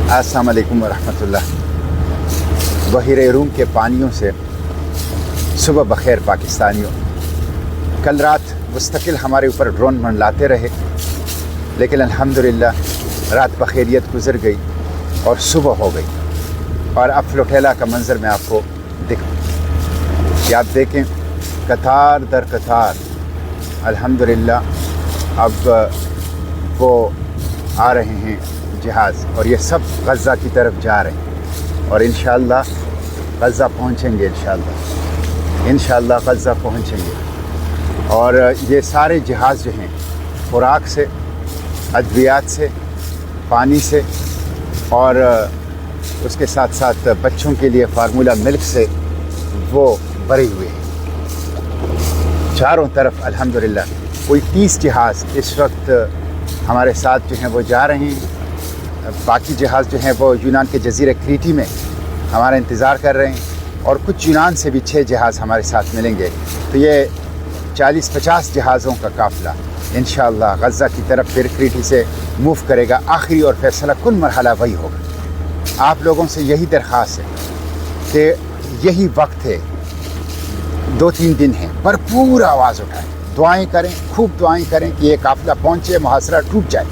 अस्सलाम वालेकुम वरहमतुल्लाह। बहिरे रूम के पानियों से सुबह बखैर पाकिस्तानियों। कल रात मुस्तकिल हमारे ऊपर ड्रोन मंडलाते रहे, लेकिन अल्हम्दुलिल्लाह रात बखैरियत गुजर गई और सुबह हो गई। और अब फ्लोटेला का मंज़र मैं आपको दिखाऊं कि आप देखें, कतार दर कतार अल्हम्दुलिल्लाह अब वो आ रहे हैं जहाज़, और ये सब गज़ा की तरफ जा रहे हैं। और इंशाअल्लाह गज़ा पहुँचेंगे, इंशाअल्लाह गज़ा पहुँचेंगे। और ये सारे जहाज़ जो हैं खुराक से, अद्वियात से, पानी से, और उसके साथ साथ बच्चों के लिए फार्मूला मिल्क से वो भरे हुए हैं चारों तरफ अल्हम्दुलिल्लाह। कोई 30 जहाज़ इस वक्त हमारे साथ जो हैं वो जा रहे हैं। बाकी जहाज़ जो हैं वो यूनान के जज़ीरे क्रीटी में हमारा इंतज़ार कर रहे हैं, और कुछ यूनान से भी 6 जहाज़ हमारे साथ मिलेंगे। तो ये 40-50 जहाज़ों का काफ़िला इंशाअल्लाह गज़ा की तरफ फिर क्रीटी से मूव करेगा। आखिरी और फैसला कुन मरहला वही होगा। आप लोगों से यही दरख्वास्त है कि यही वक्त है, 2-3 दिन हैं, भरपूर आवाज़ उठाएं, दुआएं करें, खूब दुआएं करें कि ये काफ़िला पहुँचे, मुहासरा टूट जाए।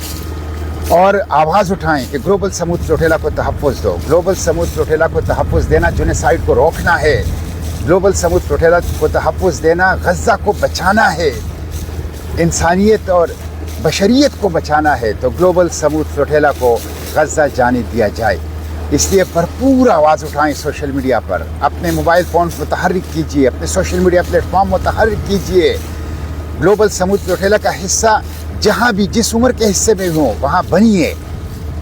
और आवाज़ उठाएं कि ग्लोबल समूद फ्लोटेला को तहफ़्फ़ुज़ दो। ग्लोबल समूद फ्लोटेला को तहफ़्फ़ुज़ देना जेनोसाइड को रोकना है। ग्लोबल समूद फ्लोटेला को तहफ़्फ़ुज़ देना गज़ा को बचाना है, इंसानियत और बशरियत को बचाना है। तो ग्लोबल समूद फ्लोटेला को गज़ा जाने दिया जाए, इसलिए भरपूर आवाज़ उठाएं। सोशल मीडिया पर अपने मोबाइल फ़ोन मुतहर्रिक कीजिए, अपने सोशल मीडिया प्लेटफॉर्म मुतहर्रिक कीजिए। ग्लोबल समूद फ्लोटेला का हिस्सा जहाँ भी जिस उम्र के हिस्से में हो वहाँ बनिए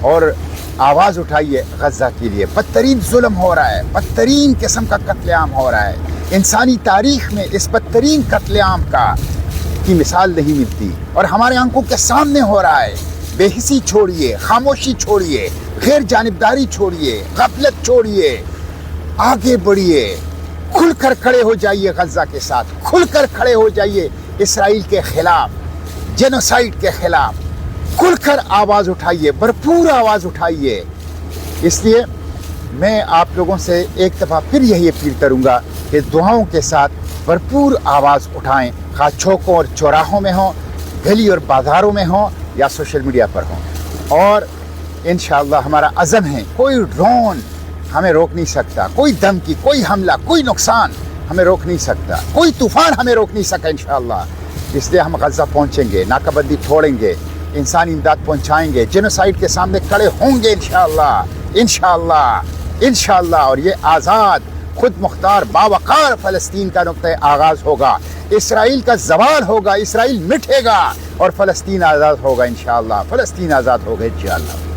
और आवाज़ उठाइए गज़ा के लिए। बदतरीन जुल्म हो रहा है, बदतरीन किस्म का कत्लेआम हो रहा है। इंसानी तारीख़ में इस बदतरीन कत्लेआम की मिसाल नहीं मिलती, और हमारे आंखों के सामने हो रहा है। बेहिसी छोड़िए, खामोशी छोड़िए, गैर जानिबदारी छोड़िए, गफलत छोड़िए, आगे बढ़िए, खुलकर खड़े हो जाइए गज़ा के साथ, खुलकर खड़े हो जाइए इसराइल के ख़िलाफ़, जेनोसाइड के ख़िलाफ़। खुलकर आवाज़ उठाइए, भरपूर आवाज़ उठाइए। इसलिए मैं आप लोगों से एक दफ़ा फिर यही अपील करूँगा कि दुआओं के साथ भरपूर आवाज़ उठाएं, खा चौकों और चौराहों में हों, गली और बाज़ारों में हों, या सोशल मीडिया पर हों। और इंशाअल्लाह हमारा अज़म है, कोई ड्रोन हमें रोक नहीं सकता, कोई धमकी, कोई हमला, कोई नुकसान हमें रोक नहीं सकता, कोई तूफ़ान हमें रोक नहीं सका इंशाअल्लाह। इसलिए हम गज़ा पहुँचेंगे, नाकाबंदी तोड़ेंगे, इंसानी इमदाद पहुँचाएँगे, जेनोसाइड के सामने खड़े होंगे इंशाअल्लाह, इंशाअल्लाह, इंशाअल्लाह। और ये आज़ाद, खुद मुख्तार, बावकार फ़लस्तीन का नुक्ता आगाज़ होगा। इसराइल का ज़वाल होगा, इसराइल मिटेगा और फ़लस्तीन आज़ाद होगा इंशाअल्लाह। फ़लस्तीन आज़ाद होगा इंशाअल्लाह।